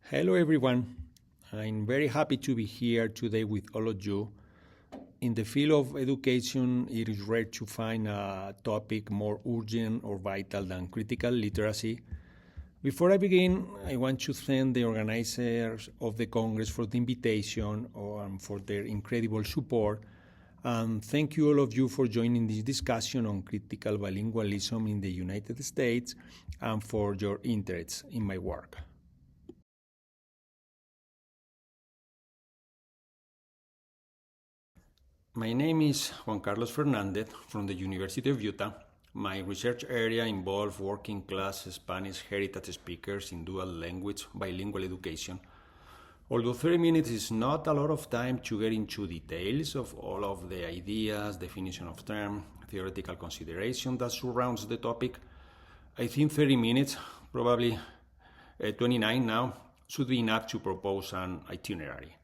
Hello everyone. I'm very happy to be here today with all of you. In the field of education, it is rare to find a topic more urgent or vital than critical literacy. Before I begin, I want to thank the organizers of the Congress for the invitation and for their incredible support. And thank you all of you for joining this discussion on critical bilingualism in the United States and for your interest in my work. My name is Juan Fernández from the University of Utah. My research area involves working class Spanish heritage speakers in dual language bilingual education. Although 30 minutes is not a lot of time to get into details of all of the ideas, definition of term, theoretical consideration that surrounds the topic, I think 30 minutes, probably 29 now, should be enough to propose an itinerary.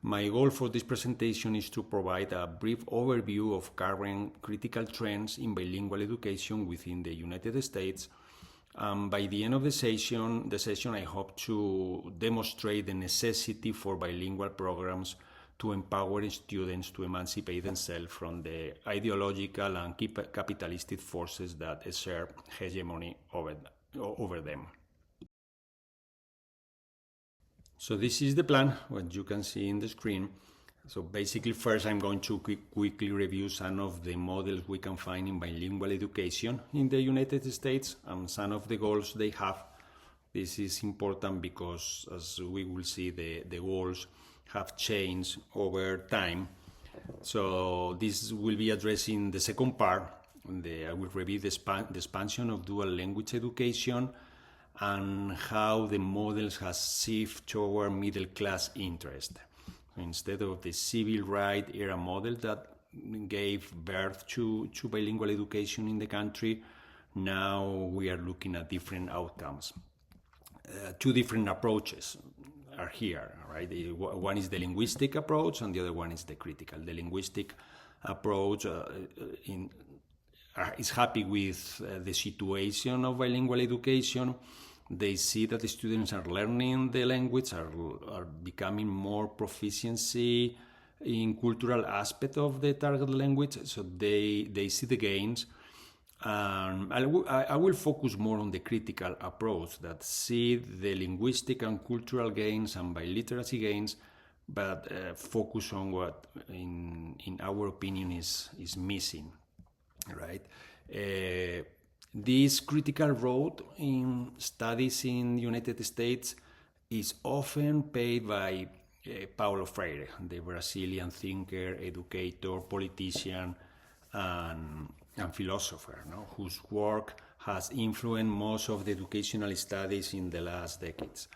My goal for this presentation is to provide a brief overview of current critical trends in bilingual education within the United States. By the end of the session, I hope to demonstrate the necessity for bilingual programs to empower students to emancipate themselves from the ideological and capitalistic forces that exert hegemony over them. So this is the plan, what you can see in the screen. So basically, first I'm going to quickly review some of the models we can find in bilingual education in the United States and some of the goals they have. This is important because, as we will see, the goals have changed over time. So this will be addressing the second part. I will review the expansion of dual language education and how the models has shifted toward middle-class interest. Instead of the civil rights era model that gave birth to bilingual education in the country, now we are looking at different outcomes. Two different approaches are here, right? One is the linguistic approach and the other one is the critical. The linguistic approach is happy with the situation of bilingual education. They see that the students are learning the language, are becoming more proficiency in cultural aspect of the target language, so they see the gains. I will focus more on the critical approach that see the linguistic and cultural gains and biliteracy gains, but focus on what, in our opinion, is missing, right? This critical role in studies in the United States is often played by Paulo Freire, the Brazilian thinker, educator, politician, and philosopher, whose work has influenced most of the educational studies in the last decades.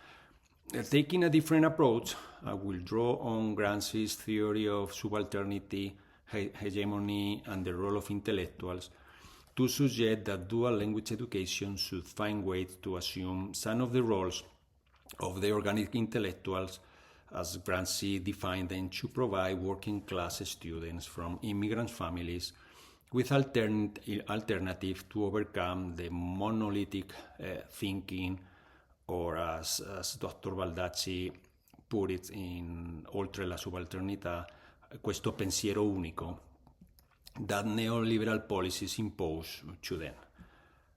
Taking a different approach, I will draw on Gramsci's theory of subalternity, hegemony, and the role of intellectuals to suggest that dual language education should find ways to assume some of the roles of the organic intellectuals, as Gramsci defined them, to provide working class students from immigrant families with alternative to overcome the monolithic thinking, or as Dr. Valdez put it in Oltre la subalternità, questo pensiero unico that neoliberal policies impose to them.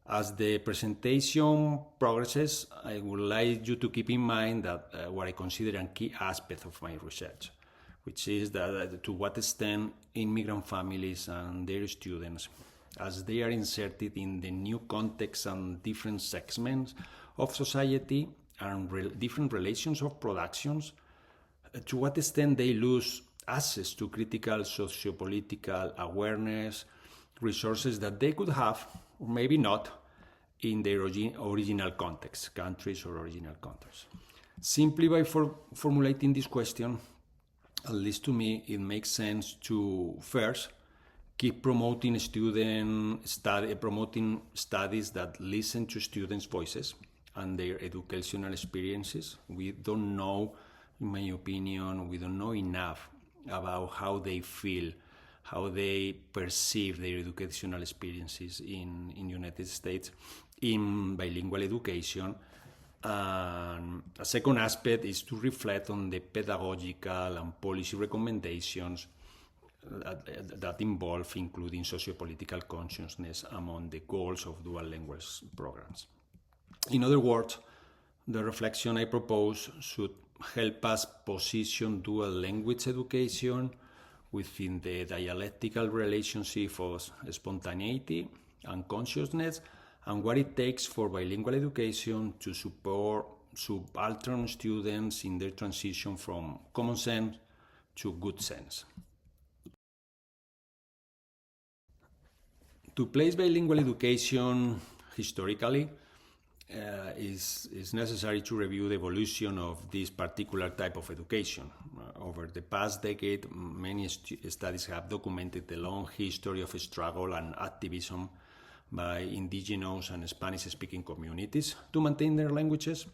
As the presentation progresses, I would like you to keep in mind that what I consider a key aspect of my research, which is that to what extent immigrant families and their students, as they are inserted in the new context and different segments of society and different relations of productions, to what extent they lose access to critical sociopolitical awareness, resources that they could have, or maybe not, in their original context, countries or original contexts. Simply by formulating this question, at least to me, it makes sense to first keep promoting promoting studies that listen to students' voices and their educational experiences. We don't know, in my opinion, we don't know enough about how they feel, how they perceive their educational experiences in United States in bilingual education. And a second aspect is to reflect on the pedagogical and policy recommendations that involve including sociopolitical consciousness among the goals of dual language programs. In other words, the reflection I propose should help us position dual language education within the dialectical relationship of spontaneity and consciousness, and what it takes for bilingual education to support subaltern students in their transition from common sense to good sense. To place bilingual education historically, is necessary to review the evolution of this particular type of education. Over the past decade, many studies have documented the long history of struggle and activism by indigenous and Spanish-speaking communities to maintain their languages.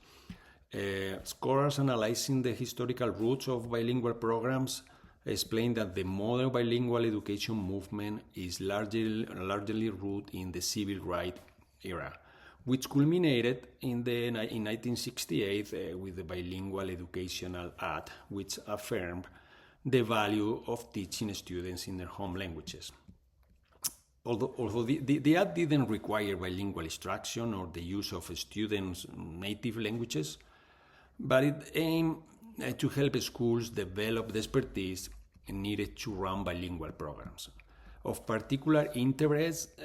Scholars analyzing the historical roots of bilingual programs explain that the modern bilingual education movement is largely rooted in the civil rights era, which culminated in 1968 with the Bilingual Educational Act, which affirmed the value of teaching students in their home languages. Although the Act didn't require bilingual instruction or the use of students' native languages, but it aimed to help schools develop the expertise needed to run bilingual programs. Of particular interest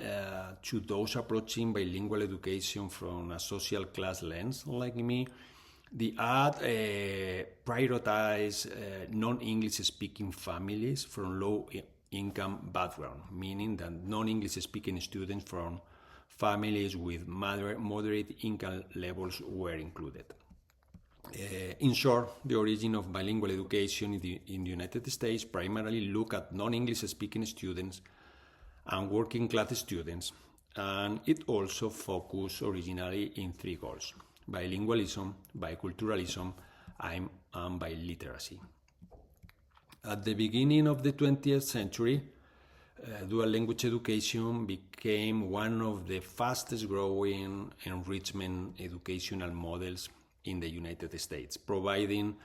to those approaching bilingual education from a social class lens, like me, the Act prioritized non-English speaking families from low-income background, meaning that non-English speaking students from families with moderate income levels were included. In short, the origin of bilingual education in the United States primarily look at non-English speaking students and working class students, and it also focused originally in three goals: bilingualism, biculturalism, and biliteracy. At the beginning of the 20th century, dual language education became one of the fastest growing enrichment educational models in the United States, providing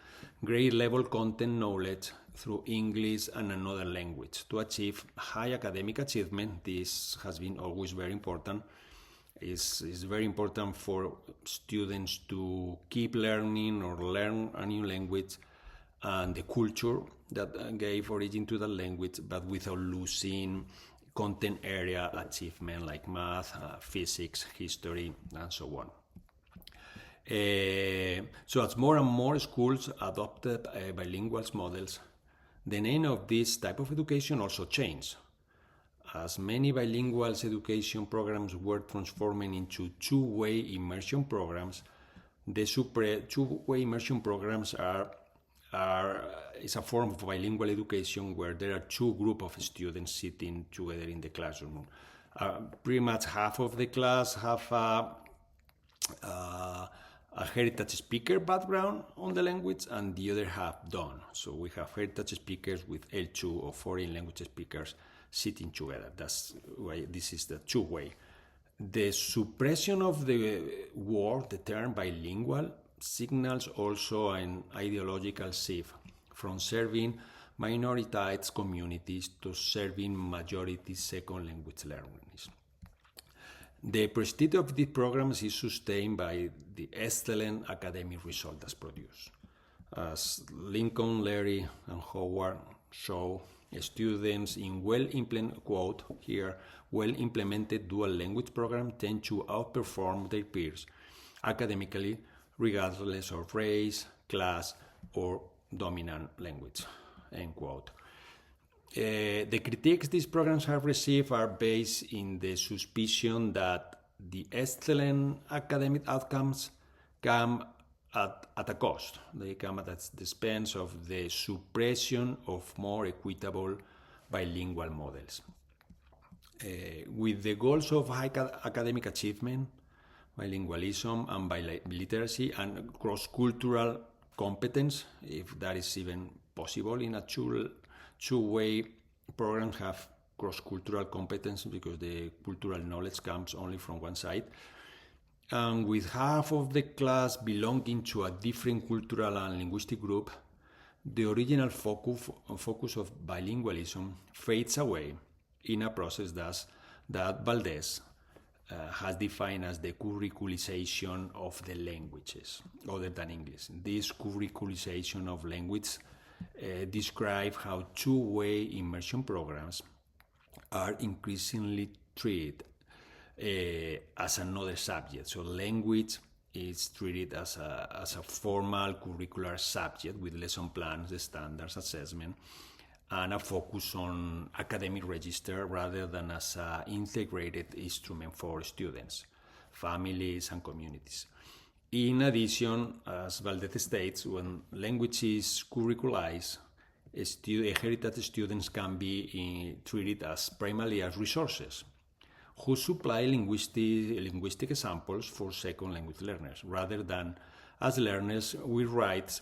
grade level content knowledge through English and another language to achieve high academic achievement. This has been always very important. It's very important for students to keep learning or learn a new language and the culture that gave origin to the language, but without losing content area achievement like math, physics, history, and so on. So as more and more schools adopted bilingual models, the name of this type of education also changed. As many bilingual education programs were transforming into two-way immersion programs, the two-way immersion programs is a form of bilingual education where there are two groups of students sitting together in the classroom. Pretty much half of the class have a heritage speaker background on the language, and the other half don't. So we have heritage speakers with L2 or foreign language speakers sitting together. That's why this is the two-way. The suppression of the word, the term bilingual, signals also an ideological shift from serving minoritized communities to serving majority second language learners. The prestige of these programs is sustained by the excellent academic results produced. As Lincoln, Larry, and Howard show, students in well-implemented dual language programs tend to outperform their peers academically, regardless of race, class, or dominant language, end quote. The critiques these programs have received are based in the suspicion that the excellent academic outcomes come at a cost. They come at the expense of the suppression of more equitable bilingual models. With the goals of high academic achievement, bilingualism and biliteracy, and cross-cultural competence, if that is even possible in a two-way programs have cross-cultural competence because the cultural knowledge comes only from one side. And with half of the class belonging to a different cultural and linguistic group, the original focus of bilingualism fades away in a process that Valdez has defined as the curriculization of the languages, other than English. This curriculization of language describes how two-way immersion programs are increasingly treated as another subject. So language is treated as a formal curricular subject with lesson plans, standards, assessment, and a focus on academic register rather than as an integrated instrument for students, families, and communities. In addition, as Valdez states, when language is curriculized, heritage students can be treated as primarily as resources who supply linguistic examples for second language learners, rather than as learners with rights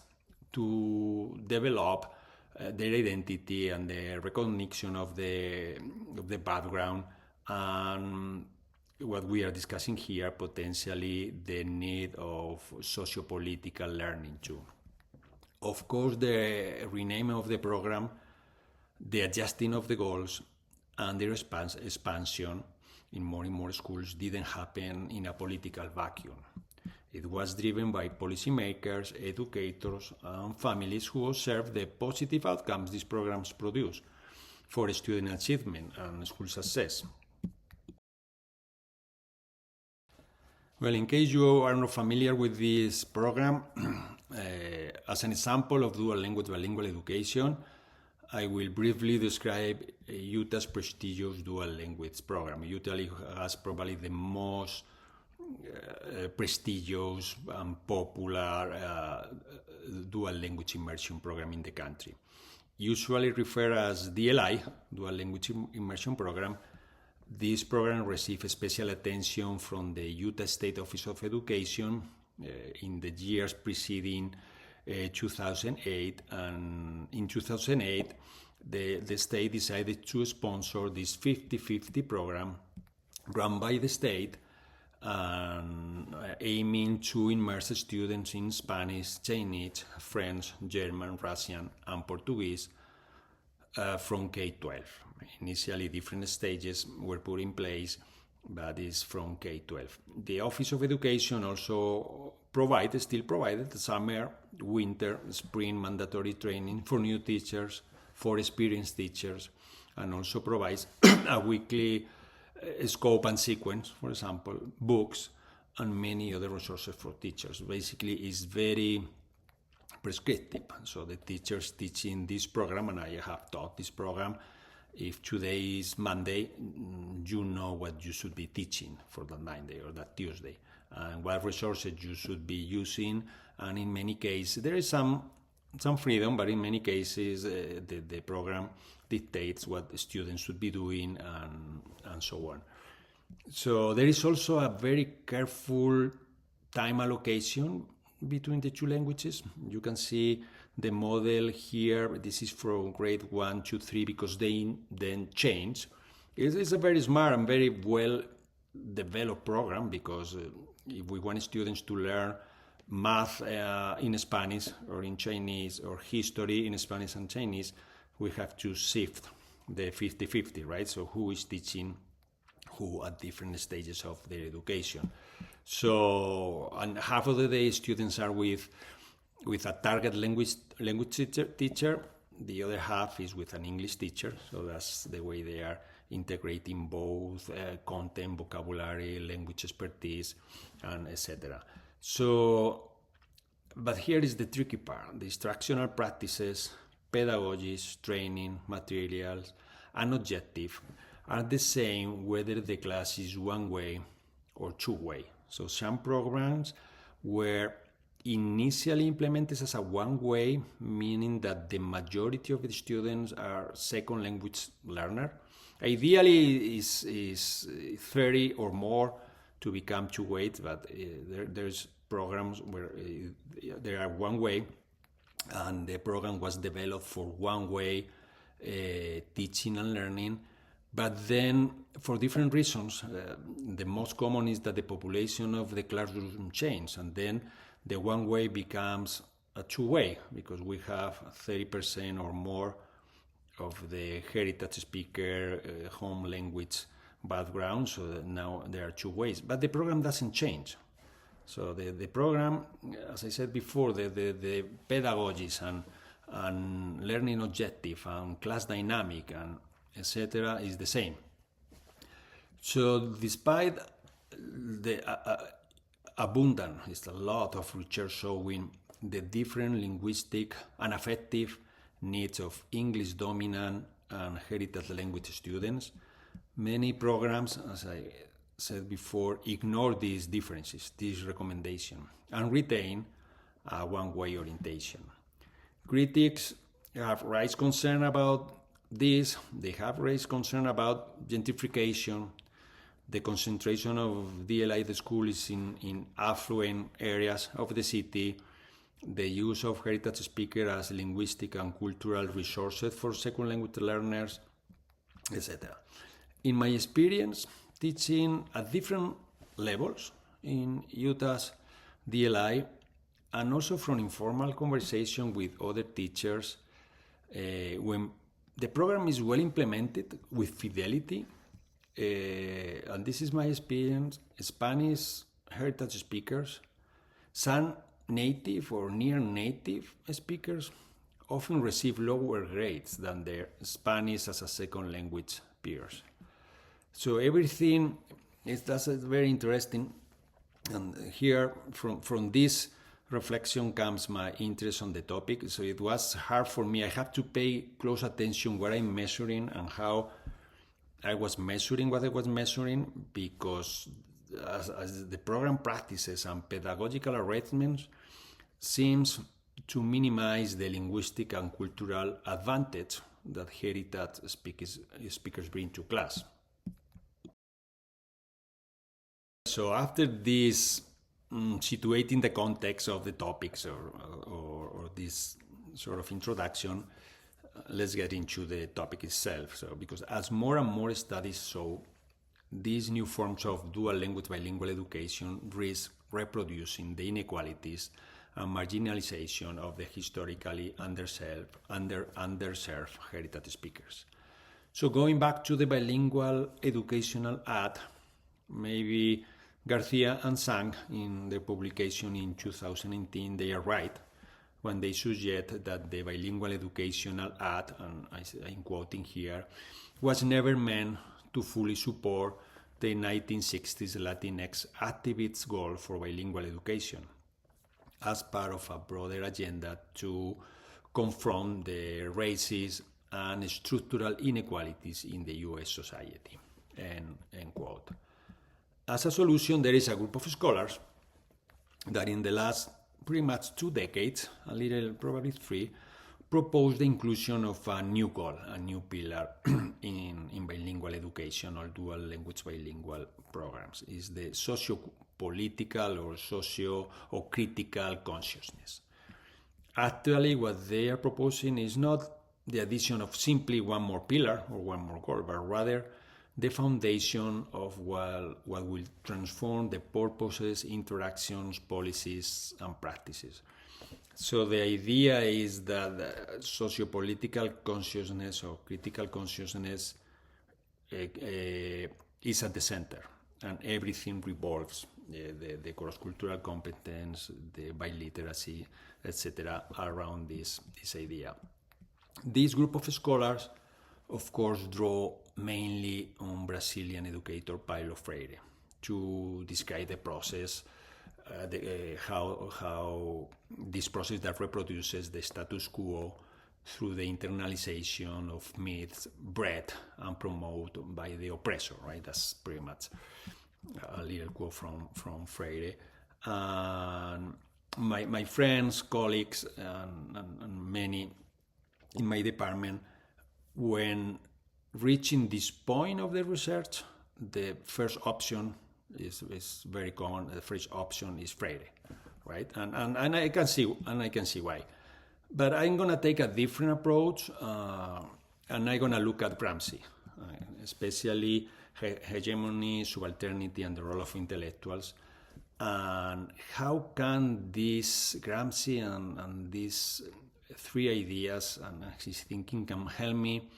to develop their identity and the recognition of the background and what we are discussing here, potentially the need of sociopolitical learning too. Of course, the renaming of the program, the adjusting of the goals, and their expansion in more schools didn't happen in a political vacuum. It was driven by policymakers, educators, and families who observed the positive outcomes these programs produce for student achievement and school success. Well, in case you are not familiar with this program, as an example of dual language bilingual education, I will briefly describe Utah's prestigious dual language program. Utah has probably the most prestigious and popular dual language immersion program in the country. Usually referred as DLI, Dual Language Immersion Program, this program received special attention from the Utah State Office of Education in the years preceding 2008, and in 2008 the state decided to sponsor this 50-50 program run by the state, aiming to immerse students in Spanish, Chinese, French, German, Russian, and Portuguese from K-12. Initially, different stages were put in place, but it's from K-12. The Office of Education also still provided summer, winter, spring mandatory training for new teachers, for experienced teachers, and also provides a weekly scope and sequence, for example, books, and many other resources for teachers. Basically, it's very prescriptive. So the teachers teaching this program, and I have taught this program, if today is Monday, you know what you should be teaching for that Monday or that Tuesday, and what resources you should be using. And in many cases, there is some freedom, but in many cases, the program dictates what the students should be doing and so on. So there is also a very careful time allocation between the two languages. You can see the model here. This is from grade 1 to 3 because they then change. It's a very smart and very well developed program because if we want students to learn math in Spanish or in Chinese or history in Spanish and Chinese, we have to shift the 50-50, right? So who is teaching who at different stages of their education. So, and half of the day students are with a target language teacher. The other half is with an English teacher. So that's the way they are integrating both content, vocabulary, language expertise, and etc. So, but here is the tricky part. The instructional practices, pedagogies, training, materials, and objective are the same whether the class is one-way or two-way. So some programs were initially implemented as a one-way, meaning that the majority of the students are second language learner. Ideally is 30 or more to become two-way, but there's programs where they are one-way, and the program was developed for one-way teaching and learning, But then, for different reasons, the most common is that the population of the classroom changes, and then the one-way becomes a two-way, because we have 30% or more of the heritage speaker home language background, so that now there are two ways. But the program doesn't change. So the program, as I said before, the pedagogies and learning objective and class dynamic and etc. is the same. So despite the abundant, it's a lot of research showing the different linguistic and affective needs of English dominant and heritage language students, many programs, as I said before, ignore these differences, this recommendation, and retain a one-way orientation. Critics have raised concern about this. They have raised concern about gentrification, the concentration of DLI schools in affluent areas of the city, the use of heritage speakers as linguistic and cultural resources for second language learners, etc. In my experience, teaching at different levels in Utah's DLI, and also from informal conversation with other teachers, when the program is well implemented with fidelity, and this is my experience, Spanish heritage speakers, some native or near native speakers often receive lower grades than their Spanish as a second language peers. So everything that's very interesting, and here from this reflection comes my interest on the topic. So it was hard for me. I have to pay close attention what I'm measuring and how I was measuring what I was measuring, because as the program practices and pedagogical arrangements seems to minimize the linguistic and cultural advantage that heritage speakers bring to class. So after this, situating the context of the topics or this sort of introduction, let's get into the topic itself. So, because as more and more studies show, these new forms of dual language bilingual education risk reproducing the inequalities and marginalization of the historically underserved heritage speakers. So going back to the bilingual educational ad, maybe Garcia and Sang, in their publication in 2019, they are right when they suggest that the bilingual educational ad, and I'm quoting here, was never meant to fully support the 1960s Latinx activists' goal for bilingual education as part of a broader agenda to confront the racist and structural inequalities in the US society. End quote. As a solution, there is a group of scholars that in the last pretty much 2 decades, a little probably 3, proposed the inclusion of a new goal, a new pillar in bilingual education or dual language bilingual programs. Is the sociopolitical or critical consciousness. Actually, what they are proposing is not the addition of simply one more pillar or one more goal, but rather the foundation of what will transform the purposes, interactions, policies, and practices. So the idea is that sociopolitical consciousness or critical consciousness is at the center, and everything revolves, the cross-cultural competence, the biliteracy, etc., around this idea. This group of scholars, of course, draw mainly on Brazilian educator Paulo Freire to describe the process, how this process that reproduces the status quo through the internalization of myths bred and promoted by the oppressor, right? That's pretty much a little quote from Freire. And my friends, colleagues, and many in my department, when reaching this point of the research, the first option is very common. The first option is Freire, right? And I can see why. But I'm gonna take a different approach, and I'm gonna look at Gramsci. especially hegemony, subalternity, and the role of intellectuals. And how can this Gramsci and these three ideas and his thinking can help me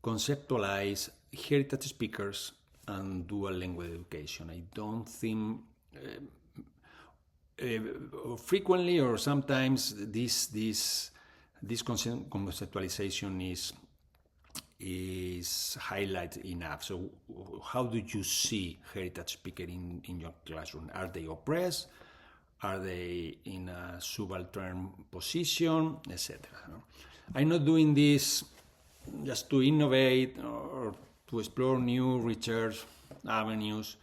conceptualize heritage speakers and dual language education? I don't think frequently or sometimes this conceptualization is highlighted enough. So how do you see heritage speaker in your classroom? Are they oppressed? Are they in a subaltern position, etc.? I'm not doing this just to innovate or to explore new research avenues.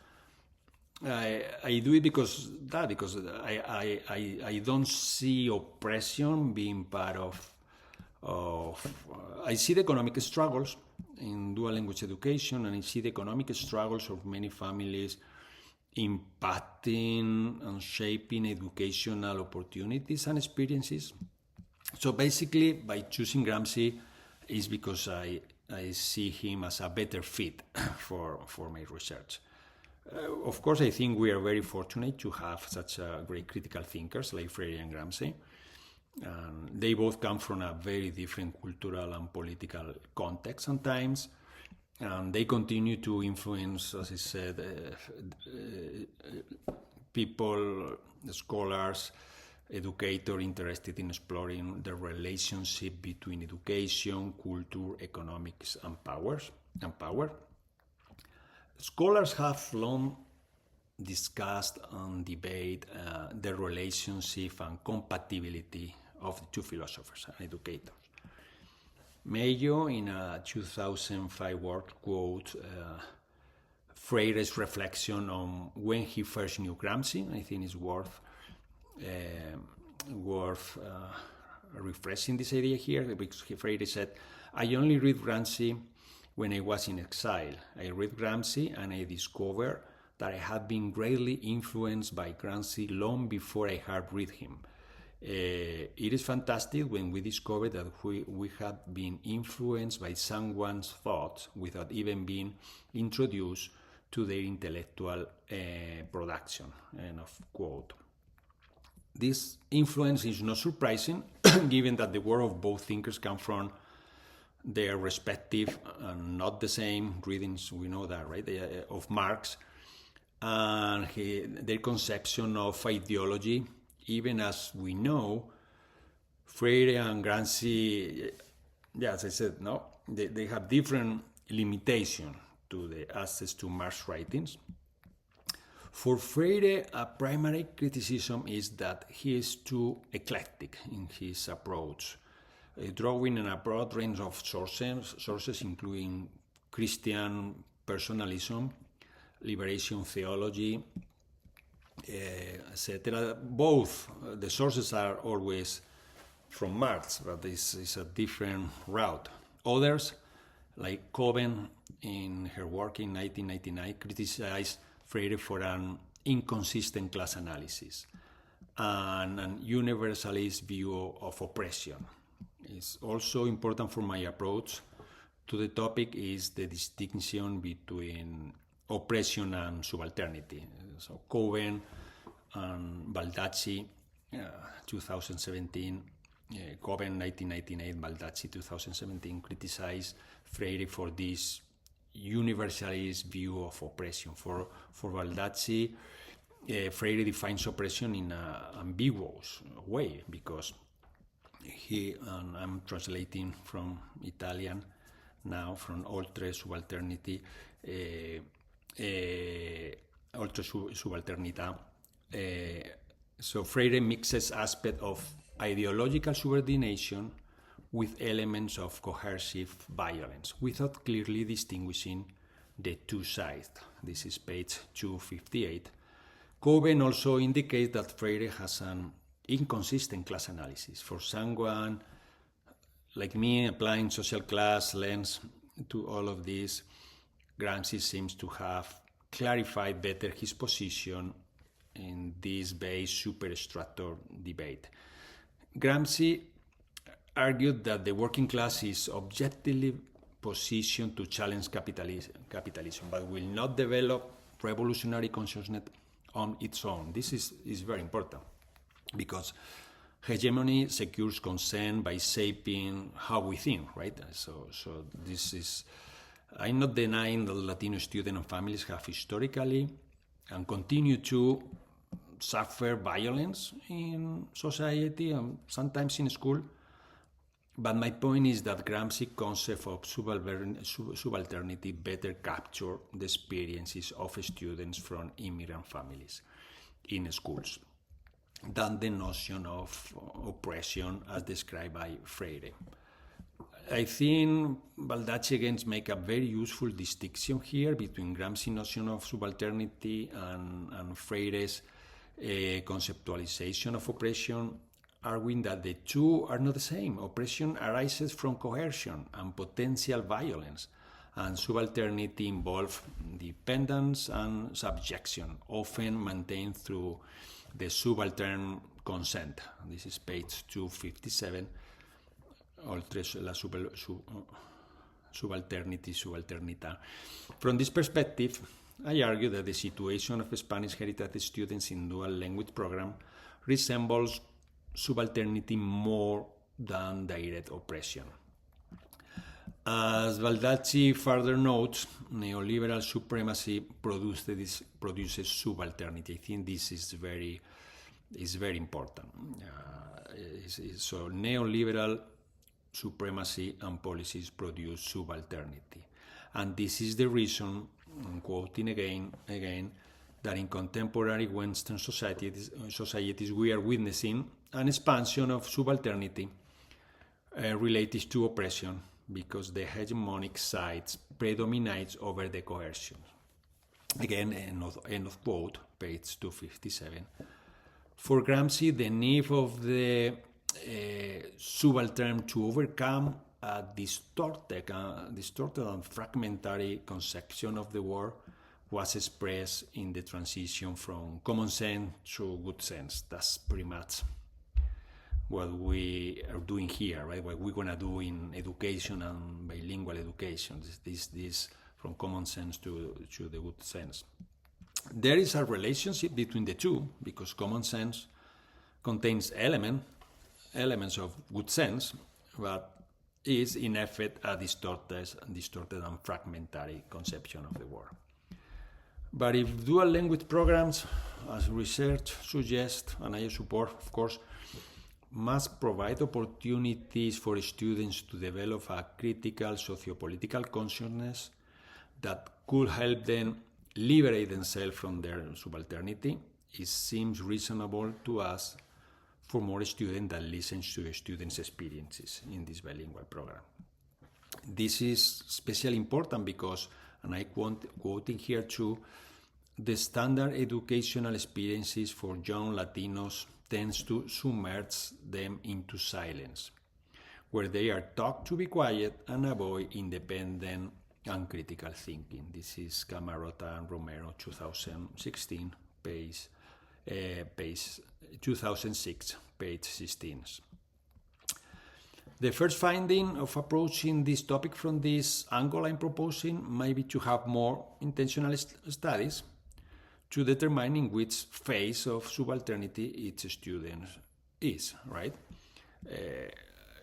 I do it because I don't see oppression being part of I see the economic struggles in dual language education, and I see the economic struggles of many families impacting and shaping educational opportunities and experiences. So basically, by choosing Gramsci is because I see him as a better fit for my research. Of course, I think we are very fortunate to have such great critical thinkers like Freire and Gramsci. They both come from a very different cultural and political context sometimes, and they continue to influence, as I said, people, scholars, educators interested in exploring the relationship between education, culture, economics, and power. Scholars have long discussed and debated the relationship and compatibility of the two philosophers and educators. Mayo, in a 2005 work, quote Freire's reflection on when he first knew Gramsci. I think it's worth refreshing this idea here, because Freire said, I only read Gramsci when I was in exile. I read Gramsci and I discovered that I had been greatly influenced by Gramsci long before I had read him. It is fantastic when we discover that we had been influenced by someone's thoughts without even being introduced to their intellectual production. End of quote. This influence is not surprising, given that the work of both thinkers come from their respective and not the same readings, we know that, right, of Marx, and their conception of ideology, even as we know, Freire and Gramsci, as I said, no, they have different limitations to the access to Marx writings. For Freire, a primary criticism is that he is too eclectic in his approach, drawing on a broad range of sources including Christian personalism, liberation theology, etc. Both the sources are always from Marx, but this is a different route. Others, like Coben in her work in 1999, criticized Freire for an inconsistent class analysis and an universalist view of oppression. It's also important for my approach to the topic is the distinction between oppression and subalternity. So Coben and Baldacci, 2017, Coben 1998, Baldacci 2017, criticized Freire for this universalist view of oppression. For Baldacci, Freire defines oppression in an ambiguous way, because and I'm translating from Italian now, from oltre subalternity, oltre subalternità. So Freire mixes aspects of ideological subordination with elements of coercive violence, without clearly distinguishing the two sides. This is page 258. Coben also indicates that Freire has an inconsistent class analysis. For someone like me, applying social class lens to all of this, Gramsci seems to have clarified better his position in this base superstructure debate. Gramsci argued that the working class is objectively position to challenge capitalism, but will not develop revolutionary consciousness on its own. This is very important because hegemony secures consent by shaping how we think, right? So this is, I'm not denying that Latino students and families have historically and continue to suffer violence in society and sometimes in school. But my point is that Gramsci's concept of subalternity better capture the experiences of students from immigrant families in schools than the notion of oppression as described by Freire. I think Valdez again make a very useful distinction here between Gramsci's notion of subalternity and Freire's conceptualization of oppression, arguing that the two are not the same. Oppression arises from coercion and potential violence, and subalternity involves dependence and subjection, often maintained through the subaltern consent. This is page 257. Oltre la subalternity, subalternità. From this perspective, I argue that the situation of Spanish heritage students in dual language program resembles subalternity more than direct oppression. As Valdez further notes, neoliberal supremacy produces subalternity. I think this is very important. So neoliberal supremacy and policies produce subalternity. And this is the reason, I'm quoting again, that in contemporary Western societies we are witnessing an expansion of subalternity related to oppression because the hegemonic sides predominates over the coercion. Again, end of quote, page 257. For Gramsci, the need of the subaltern to overcome a distorted and fragmentary conception of the world was expressed in the transition from common sense to good sense. That's pretty much what we are doing here, right? What we're going to do in education and bilingual education, this from common sense to the good sense. There is a relationship between the two because common sense contains elements of good sense, but is in effect a distorted and fragmentary conception of the world. But if dual language programs, as research suggests, and I support, of course, must provide opportunities for students to develop a critical sociopolitical consciousness that could help them liberate themselves from their subalternity, it seems reasonable to us for more students that listen to students' experiences in this bilingual program. This is especially important because, and I'm quoting here too, the standard educational experiences for young Latinos tends to submerge them into silence, where they are taught to be quiet and avoid independent and critical thinking. This is Camarota and Romero, 2016, page 2006, page 16. The first finding of approaching this topic from this angle I'm proposing might be to have more intentional studies to determine in which phase of subalternity each student is, right?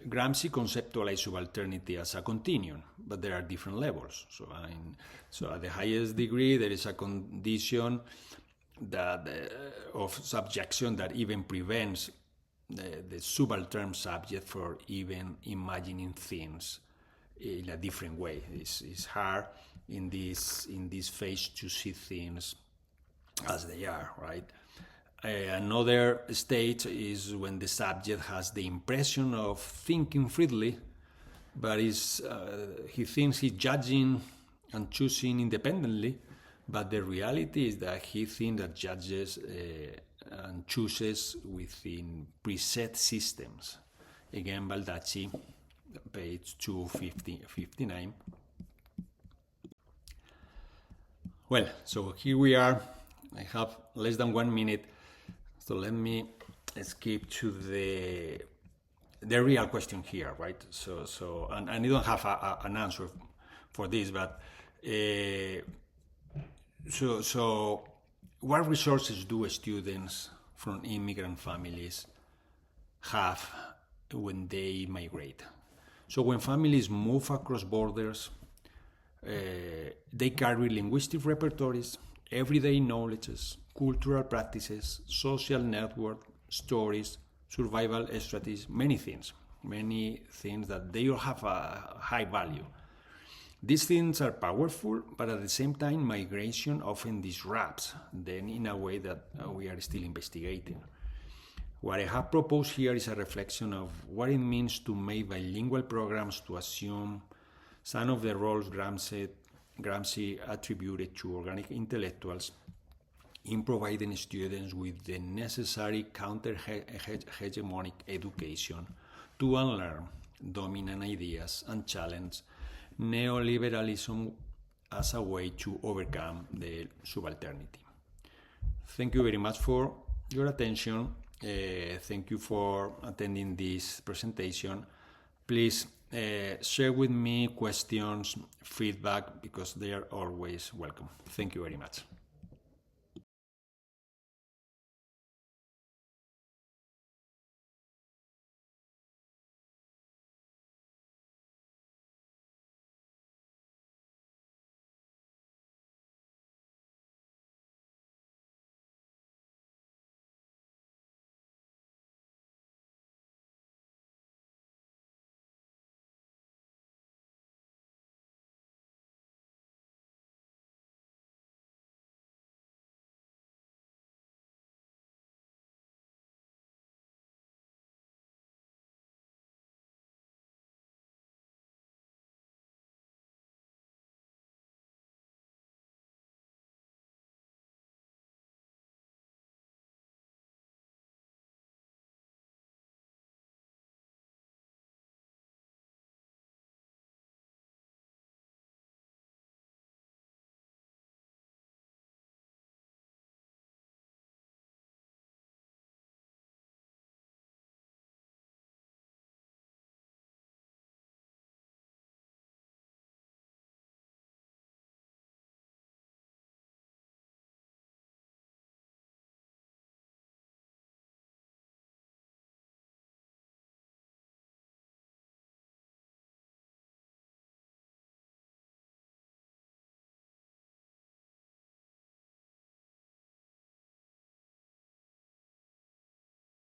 Gramsci conceptualized subalternity as a continuum, but there are different levels. So at the highest degree, there is a condition that of subjection that even prevents the subaltern subject from even imagining things in a different way. It's hard in this phase to see things as they are, right? Another stage is when the subject has the impression of thinking freely, but he thinks he's judging and choosing independently, but the reality is that he thinks that judges and chooses within preset systems. Again, Baldacci, page 259. Well, so here we are. I have less than 1 minute, so let me skip to the real question here, right? So, and I don't have an answer for this, but so what resources do students from immigrant families have when they migrate? So when families move across borders, they carry linguistic repertories, everyday knowledges, cultural practices, social network, stories, survival strategies, many things that they all have a high value. These things are powerful, but at the same time, migration often disrupts them in a way that we are still investigating. What I have proposed here is a reflection of what it means to make bilingual programs to assume some of the roles Gramsci attributed to organic intellectuals in providing students with the necessary counter-hegemonic education to unlearn dominant ideas and challenge neoliberalism as a way to overcome the subalternity. Thank you very much for your attention. Thank you for attending this presentation. Please share with me questions, feedback, because they are always welcome. Thank you very much.